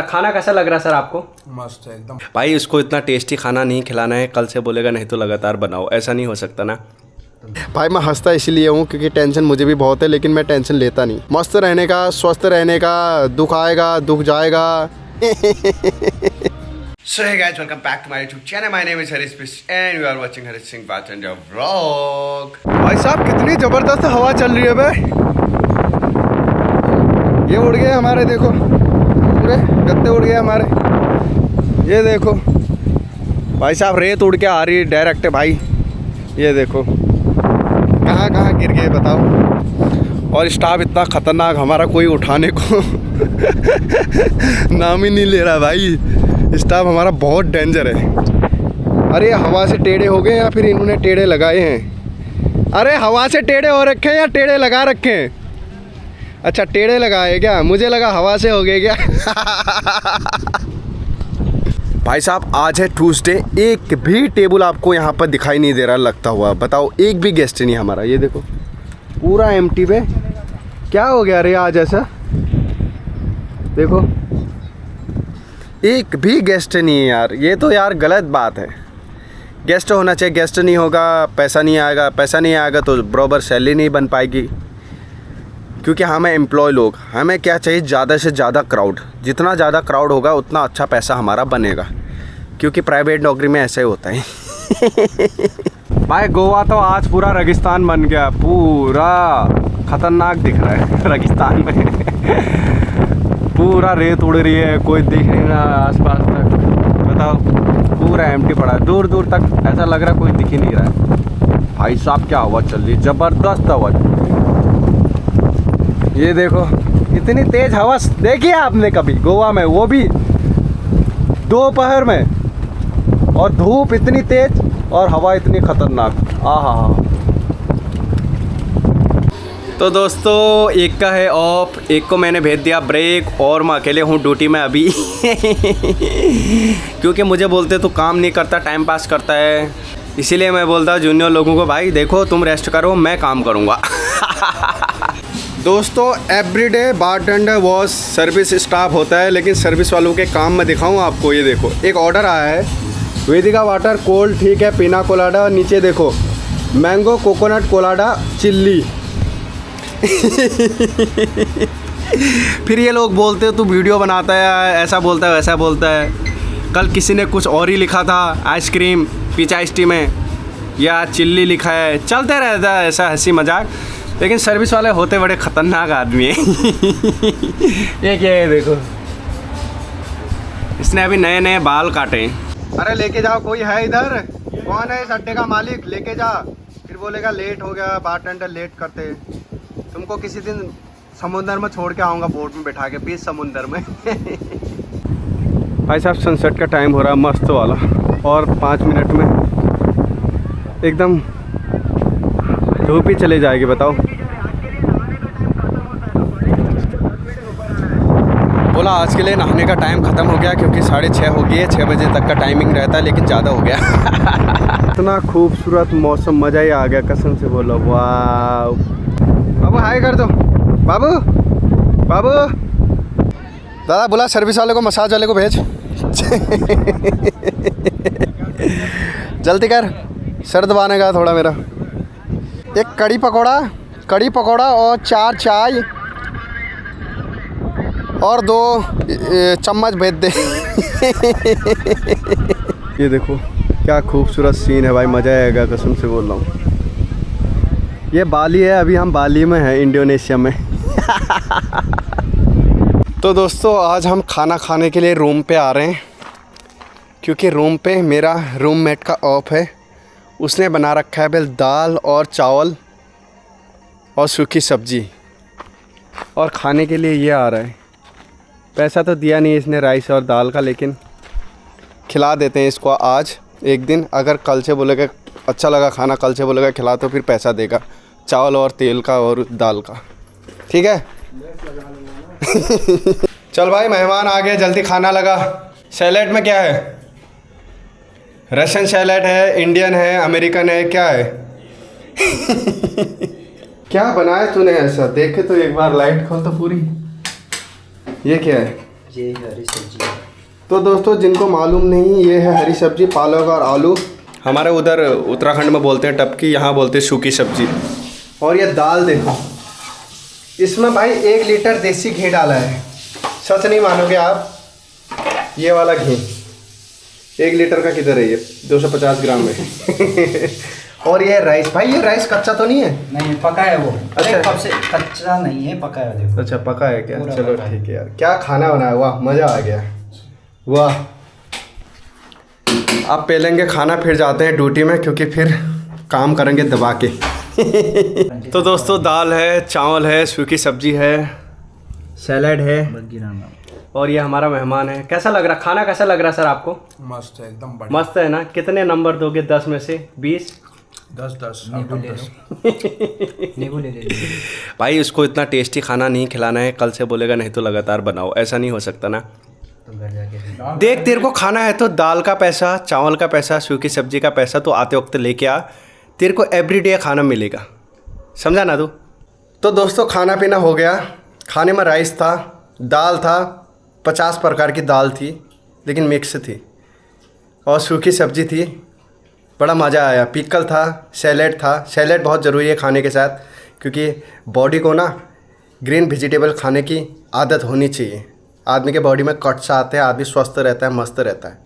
खाना कैसा लग रहा है सर आपको? मस्त है एकदम। भाई इसको इतना टेस्टी खाना नहीं खिलाना है, कल से बोलेगा नहीं तो लगातार बनाओ, ऐसा नहीं हो सकता ना। भाई मैं हंसता इसलिए हूँ क्योंकि टेंशन मुझे भी बहुत है, लेकिन मैं टेंशन लेता नहीं। मस्त रहने का, स्वस्थ रहने का, दुख आएगा दुख जाएगा। So hey guys, welcome back to my YouTube channel. My name is Harish Bish and you are watching Harish Singh Bartender vlog. भाई साहब कितनी जबरदस्त हवा चल रही है भाई। ये उड़ गए हमारे, देखो पूरे गत्ते उड़ गए हमारे। ये देखो भाई साहब, रेत उड़ के आ रही है डायरेक्ट भाई। ये देखो कहाँ कहाँ गिर गए बताओ। और स्टाफ इतना खतरनाक, हमारा कोई उठाने को नाम ही नहीं ले रहा भाई। स्टाफ हमारा बहुत डेंजर है। अरे हवा से टेढ़े हो गए या फिर इन्होंने टेढ़े लगाए हैं? अरे हवा से टेढ़े हो रखे हैं या टेढ़े लगा रखे हैं? अच्छा टेढ़े लगाए क्या, मुझे लगा हवा से हो गए क्या। भाई साहब आज है ट्यूसडे, एक भी टेबल आपको यहाँ पर दिखाई नहीं दे रहा लगता हुआ। बताओ एक भी गेस्ट नहीं हमारा। ये देखो पूरा एम्प्टी पे। क्या हो गया रे आज ऐसा? देखो एक भी गेस्ट नहीं है यार। ये तो यार गलत बात है। गेस्ट होना चाहिए, गेस्ट नहीं होगा पैसा नहीं आएगा, पैसा नहीं आएगा तो बराबर सैलरी नहीं बन पाएगी। क्योंकि हमें एम्प्लॉय लोग, हमें क्या चाहिए, ज़्यादा से ज़्यादा क्राउड। जितना ज़्यादा क्राउड होगा उतना अच्छा पैसा हमारा बनेगा, क्योंकि प्राइवेट नौकरी में ऐसा ही होता है। भाई गोवा तो आज पूरा रेगिस्तान बन गया, पूरा खतरनाक दिख रहा है रेगिस्तान में। पूरा रेत उड़ रही है, कोई दिख नहीं रहा आसपास तक। बताओ पूरा एम्प्टी पड़ा है, दूर दूर तक ऐसा लग रहा है कोई दिख ही नहीं रहा है। भाई साहब क्या हवा चल रही है, ज़बरदस्त हवा। ये देखो इतनी तेज हवा देखी है आपने कभी गोवा में, वो भी दोपहर में, और धूप इतनी तेज और हवा इतनी खतरनाक। आहा। तो दोस्तों एक का है ऑफ, एक को मैंने भेज दिया ब्रेक और मैं अकेले हूँ ड्यूटी में अभी। क्योंकि मुझे बोलते तो काम नहीं करता, टाइम पास करता है, इसीलिए मैं बोलता हूँ जूनियर लोगों को भाई देखो तुम रेस्ट करो, मैं काम करूँगा। दोस्तों everyday bartender wash service staff होता है, लेकिन सर्विस वालों के काम में दिखाऊँ आपको। ये देखो एक ऑर्डर आया है, वेदिका वाटर कोल्ड, ठीक है, पिना कोलाडा, और नीचे देखो मैंगो कोकोनट कोलाडा चिल्ली। फिर ये लोग बोलते हो तू वीडियो बनाता है, ऐसा बोलता है वैसा बोलता है। कल किसी ने कुछ और ही लिखा था, आइसक्रीम पिचाइस्टी में, या चिल्ली लिखा है। चलते रहता है ऐसा हंसी मजाक, लेकिन सर्विस वाले होते बड़े ख़तरनाक आदमी हैं। ये क्या है देखो, इसने अभी नए नए बाल काटे। अरे लेके जाओ, कोई है इधर? कौन है इस अड्डे का मालिक? लेके जा। फिर बोलेगा लेट हो गया, बारटेंडर लेट करते। तुमको किसी दिन समुंदर में छोड़ के आऊँगा, बोट में बैठा के, बीच समुंदर में। भाई साहब सनसेट का टाइम हो रहा है मस्त वाला, और 5 मिनट में एकदम धूप ही चले जाएगी। बताओ बोला आज के लिए नहाने का टाइम ख़त्म हो गया, क्योंकि 6:30 हो गई है, 6 बजे तक का टाइमिंग रहता है, लेकिन ज़्यादा हो गया। इतना खूबसूरत मौसम, मज़ा ही आ गया कसम से बोलो। वाह बाबू हाय कर दो। बाबू बाबू दादा बोला सर्विस वाले को, मसाज वाले को भेज। जल्दी कर, सर दबाने का थोड़ा मेरा। एक कड़ी पकौड़ा और 4 चाय और 2 चम्मच भेज दे। ये देखो क्या खूबसूरत सीन है भाई, मज़ा आएगा कसम से बोल रहा हूँ। ये बाली है, अभी हम बाली में हैं, इंडोनेशिया में। तो दोस्तों आज हम खाना खाने के लिए रूम पे आ रहे हैं, क्योंकि रूम पे मेरा रूममेट का ऑफ है। उसने बना रखा है बस दाल और चावल और सूखी सब्जी, और खाने के लिए ये आ रहा है। पैसा तो दिया नहीं इसने राइस और दाल का, लेकिन खिला देते हैं इसको आज एक दिन। अगर कल से बोलेगा अच्छा लगा खाना, कल से बोलेगा खिला, तो फिर पैसा देगा, चावल और तेल का और दाल का, ठीक है। चल भाई मेहमान आ गए, जल्दी खाना लगा। सैलेड में क्या है? रशियन सैलेड है, इंडियन है, अमेरिकन है, क्या है? क्या बनाया तूने ऐसा? देखे तो एक बार, लाइट खोल तो पूरी। ये क्या है? ये हरी सब्जी है। तो दोस्तों जिनको मालूम नहीं, ये है हरी सब्जी, पालक और आलू। हमारे उधर उत्तराखंड में बोलते हैं टपकी, यहाँ बोलते हैं सूखी सब्जी। और ये दाल देखो, इसमें भाई 1 लीटर देसी घी डाला है। सच नहीं मानोगे आप, ये वाला घी 1 लीटर का किधर है, ये 250 ग्राम है। और ये राइस, भाई ये राइस कच्चा तो नहीं है? नहीं, पका है वो। अच्छा। कब से कच्चा नहीं है, पका है देखो। अच्छा पका है क्या? पूरा चलो पका है। ठीक है यार, क्या खाना बनाया, वाह मज़ा आ गया, वाह। अब पेलेंगे खाना, फिर जाते हैं ड्यूटी में, क्योंकि फिर काम करेंगे दबा के। तो दोस्तों दाल है, चावल है, सूखी सब्जी है, सैलड है, और ये हमारा मेहमान है। कैसा लग रहा खाना, कैसा लग रहा सर आपको? मस्त है, एकदम बढ़िया। मस्त है ना? कितने नंबर दोगे 10 में से? 20? 10 नींबू ले लो। भाई उसको इतना टेस्टी खाना नहीं खिलाना है, कल से बोलेगा नहीं तो लगातार बनाओ, ऐसा नहीं हो सकता ना। तो घर जाके देख, तेरे को खाना है तो दाल का पैसा, चावल का पैसा, सूखी सब्जी का पैसा तो आते वक्त लेके आ, तेरे को एवरीडे खाना मिलेगा, समझा ना तू? तो दोस्तों खाना पीना हो गया। खाने में राइस था, दाल था, 50 प्रकार की दाल थी लेकिन मिक्स थी, और सूखी सब्जी थी, बड़ा मज़ा आया। पिकल था, सैलेड था। सैलेड बहुत ज़रूरी है खाने के साथ, क्योंकि बॉडी को ना ग्रीन वेजिटेबल खाने की आदत होनी चाहिए। आदमी के बॉडी में कट्स आते हैं, आदमी स्वस्थ रहता है, मस्त रहता है।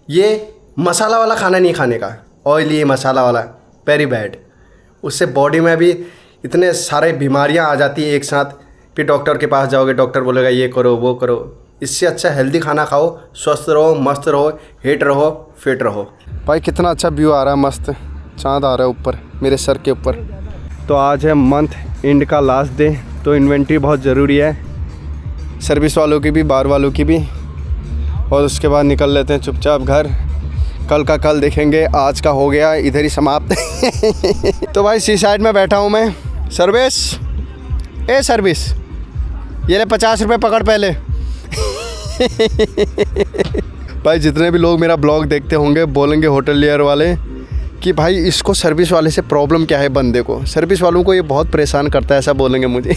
ये मसाला वाला खाना नहीं खाने का, ऑयली मसाला वाला, वेरी बैड। उससे बॉडी में भी इतने सारे बीमारियां आ जाती हैं एक साथ, फिर डॉक्टर के पास जाओगे, डॉक्टर बोलेगा ये करो वो करो। इससे अच्छा हेल्दी खाना खाओ, स्वस्थ रहो, मस्त रहो, हिट रहो, फिट रहो। भाई कितना अच्छा व्यू आ रहा है, मस्त चाँद आ रहा है ऊपर मेरे सर के ऊपर। तो आज है मंथ एंड का लास्ट डे, तो इन्वेंट्री बहुत ज़रूरी है, सर्विस वालों की भी, बार वालों की भी। और उसके बाद निकल लेते हैं चुपचाप घर। कल का कल देखेंगे, आज का हो गया इधर ही समाप्त। तो भाई सी साइड में बैठा हूँ मैं। सर्विस, ए सर्विस, ये ले 50 रुपये पकड़ पहले। भाई जितने भी लोग मेरा ब्लॉग देखते होंगे बोलेंगे होटलियर वाले कि भाई इसको सर्विस वाले से प्रॉब्लम क्या है, बंदे को, सर्विस वालों को ये बहुत परेशान करता है, ऐसा बोलेंगे मुझे।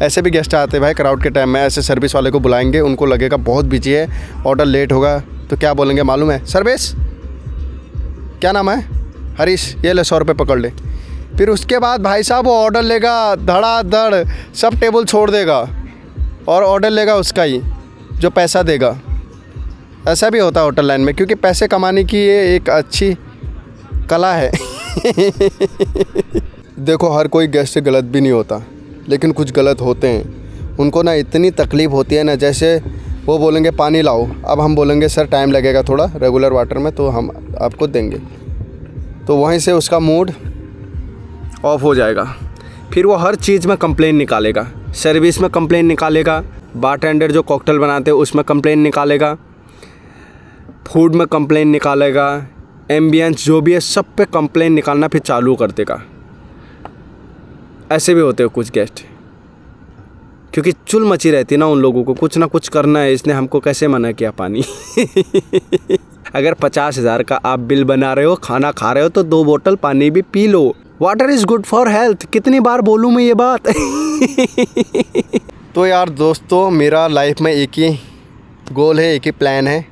ऐसे भी गेस्ट आते हैं भाई क्राउड के टाइम में, ऐसे सर्विस वाले को बुलाएंगे, उनको लगेगा बहुत बिजी है, ऑर्डर लेट होगा, तो क्या बोलेंगे मालूम है? सर्विस, क्या नाम है? हरीश, ये ले 100 रुपये पकड़ ले। फिर उसके बाद भाई साहब वो ऑर्डर लेगा, धड़ाधड़ सब टेबल छोड़ देगा और ऑर्डर लेगा उसका ही, जो पैसा देगा। ऐसा भी होता है होटल लाइन में, क्योंकि पैसे कमाने की ये एक अच्छी कला है। देखो हर कोई गेस्ट गलत भी नहीं होता, लेकिन कुछ गलत होते हैं, उनको ना इतनी तकलीफ़ होती है ना, जैसे वो बोलेंगे पानी लाओ, अब हम बोलेंगे सर टाइम लगेगा थोड़ा रेगुलर वाटर में, तो हम आपको देंगे, तो वहीं से उसका मूड ऑफ हो जाएगा। फिर वो हर चीज़ में कंप्लेन निकालेगा, सर्विस में कंप्लेन निकालेगा, बारटेंडर जो कॉकटेल बनाते हैं उसमें कंप्लेन निकालेगा, फूड में कंप्लेन निकालेगा, एम्बियंस जो भी है सब पे कंप्लेन निकालना फिर चालू कर देगा। ऐसे भी होते हैं कुछ गेस्ट, क्योंकि चुल मची रहती है ना उन लोगों को, कुछ ना कुछ करना है, इसने हमको कैसे मना किया पानी। अगर 50,000 का आप बिल बना रहे हो, खाना खा रहे हो, तो 2 बोतल पानी भी P low. Water is good for health, कितनी बार बोलूँ मैं ये बात। तो यार दोस्तों मेरा लाइफ में एक ही गोल है, एक ही प्लान है,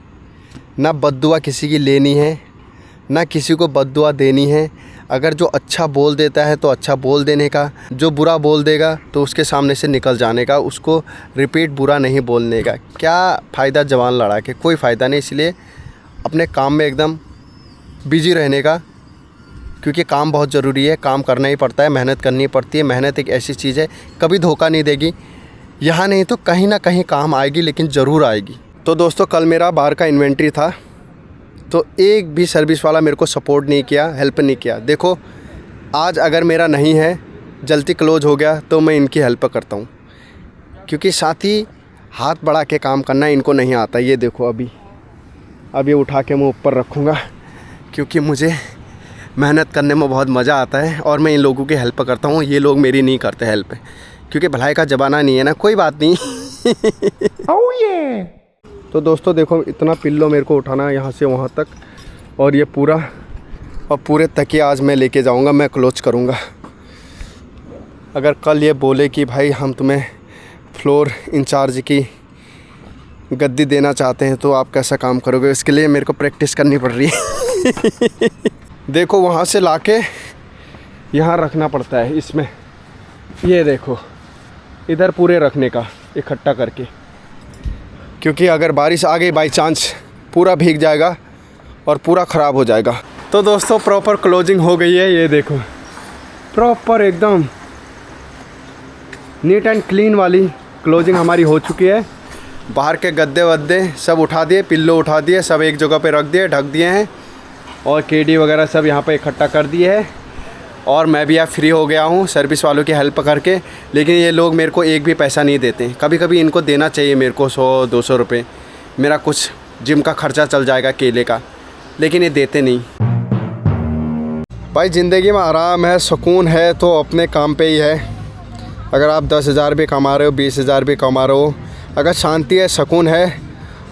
ना बद्दुआ किसी की लेनी है, ना किसी को बद्दुआ देनी है। अगर जो अच्छा बोल देता है तो अच्छा बोल देने का, जो बुरा बोल देगा तो उसके सामने से निकल जाने का, उसको रिपीट बुरा नहीं बोलने का। क्या फ़ायदा जवान लड़ा के, कोई फ़ायदा नहीं। इसलिए अपने काम में एकदम बिजी रहने का, क्योंकि काम बहुत ज़रूरी है, काम करना ही पड़ता है, मेहनत करनी पड़ती है। मेहनत एक ऐसी चीज़ है कभी धोखा नहीं देगी, यहाँ नहीं तो कहीं ना कहीं काम आएगी, लेकिन ज़रूर आएगी। तो दोस्तों कल मेरा बाहर का इन्वेंट्री था, तो एक भी सर्विस वाला मेरे को सपोर्ट नहीं किया, हेल्प नहीं किया। देखो आज अगर मेरा नहीं है, जल्दी क्लोज हो गया, तो मैं इनकी हेल्प करता हूँ, क्योंकि साथ ही हाथ बढ़ा के काम करना इनको नहीं आता। ये देखो अभी उठा के मैं ऊपर रखूँगा, क्योंकि मुझे मेहनत करने में बहुत मज़ा आता है और मैं इन लोगों की हेल्प करता हूँ। ये लोग मेरी नहीं करते हेल्प, क्योंकि भलाई का ज़माना नहीं है ना। कोई बात नहीं। oh yeah! तो दोस्तों देखो इतना पिल्लो मेरे को उठाना है यहाँ से वहाँ तक, और ये पूरे तकिए आज मैं लेके जाऊँगा, मैं क्लोज करूँगा। अगर कल ये बोले कि भाई हम तुम्हें फ्लोर इंचार्ज की गद्दी देना चाहते हैं तो आप कैसा काम करोगे, इसके लिए मेरे को प्रैक्टिस करनी पड़ रही है। देखो वहाँ से लाके यहाँ रखना पड़ता है इसमें, ये देखो इधर पूरे रखने का इकट्ठा करके, क्योंकि अगर बारिश आ गई बाई चांस पूरा भीग जाएगा और पूरा ख़राब हो जाएगा। तो दोस्तों प्रॉपर क्लोजिंग हो गई है, ये देखो प्रॉपर एकदम नीट एंड क्लीन वाली क्लोजिंग हमारी हो चुकी है। बाहर के गद्दे वद्दे सब उठा दिए, पिल्लो उठा दिए, सब एक जगह पे रख दिए, ढक दिए हैं और केडी वगैरह सब यहाँ पे इकट्ठा कर दिए है। और मैं भी यहाँ फ्री हो गया हूँ सर्विस वालों की हेल्प करके, लेकिन ये लोग मेरे को एक भी पैसा नहीं देते। कभी कभी इनको देना चाहिए मेरे को 100-200 रुपये, मेरा कुछ जिम का खर्चा चल जाएगा केले का, लेकिन ये देते नहीं। भाई ज़िंदगी में आराम है, सुकून है तो अपने काम पे ही है। अगर आप 10,000 भी कमा रहे हो, 20,000 भी कमा रहे हो, अगर शांति है, सुकून है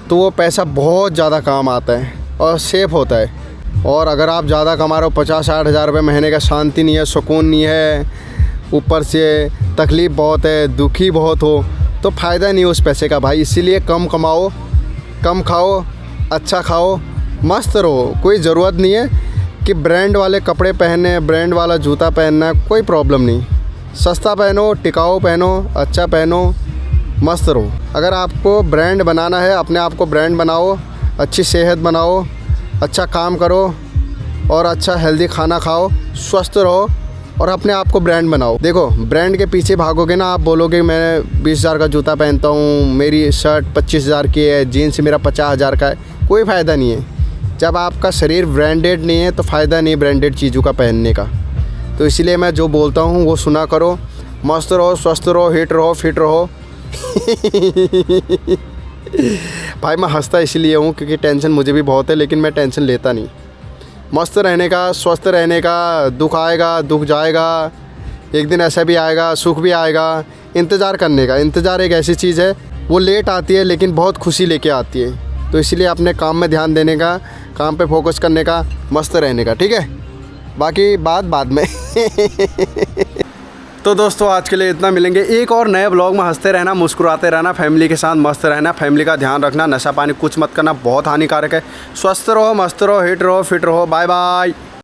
तो वो पैसा बहुत ज़्यादा काम आता है और सेफ होता है। और अगर आप ज़्यादा कमा रहे हो, 50-60 हज़ार रुपये महीने का, शांति नहीं है, सुकून नहीं है, ऊपर से तकलीफ़ बहुत है, दुखी बहुत हो, तो फ़ायदा नहीं उस पैसे का भाई। इसीलिए कम कमाओ, कम खाओ, अच्छा खाओ, मस्त रहो। कोई ज़रूरत नहीं है कि ब्रांड वाले कपड़े पहनने, ब्रांड वाला जूता पहनना, कोई प्रॉब्लम नहीं। सस्ता पहनो, टिकाऊ पहनो, अच्छा पहनो, मस्त रहो। अगर आपको ब्रांड बनाना है, अपने आप को ब्रांड बनाओ, अच्छी सेहत बनाओ, अच्छा काम करो और अच्छा हेल्दी खाना खाओ, स्वस्थ रहो और अपने आप को ब्रांड बनाओ। देखो ब्रांड के पीछे भागोगे ना, आप बोलोगे मैं 20,000 का जूता पहनता हूँ, मेरी शर्ट 25,000 की है, जीन्स मेरा 50,000 का है, कोई फ़ायदा नहीं है। जब आपका शरीर ब्रांडेड नहीं है तो फ़ायदा नहीं ब्रांडेड चीज़ों का पहनने का। तो इसीलिए मैं जो बोलता हूँ वो सुना करो, मस्त रहो, स्वस्थ रहो, हिट रहो, फिट रहो। भाई मैं हंसता इसलिए हूँ क्योंकि टेंशन मुझे भी बहुत है, लेकिन मैं टेंशन लेता नहीं। मस्त रहने का, स्वस्थ रहने का, दुख आएगा, दुख जाएगा, एक दिन ऐसा भी आएगा, सुख भी आएगा। इंतज़ार करने का, इंतज़ार एक ऐसी चीज़ है वो लेट आती है लेकिन बहुत खुशी लेके आती है। तो इसलिए अपने काम में ध्यान देने का, काम पे फोकस करने का, मस्त रहने का, ठीक है। बाकी बात बाद में। तो दोस्तों आज के लिए इतना, मिलेंगे एक और नए ब्लॉग में। हंसते रहना, मुस्कुराते रहना, फैमिली के साथ मस्त रहना, फैमिली का ध्यान रखना, नशा पानी कुछ मत करना, बहुत हानिकारक है। स्वस्थ रहो, मस्त रहो, हिट रहो, फिट रहो। Bye bye.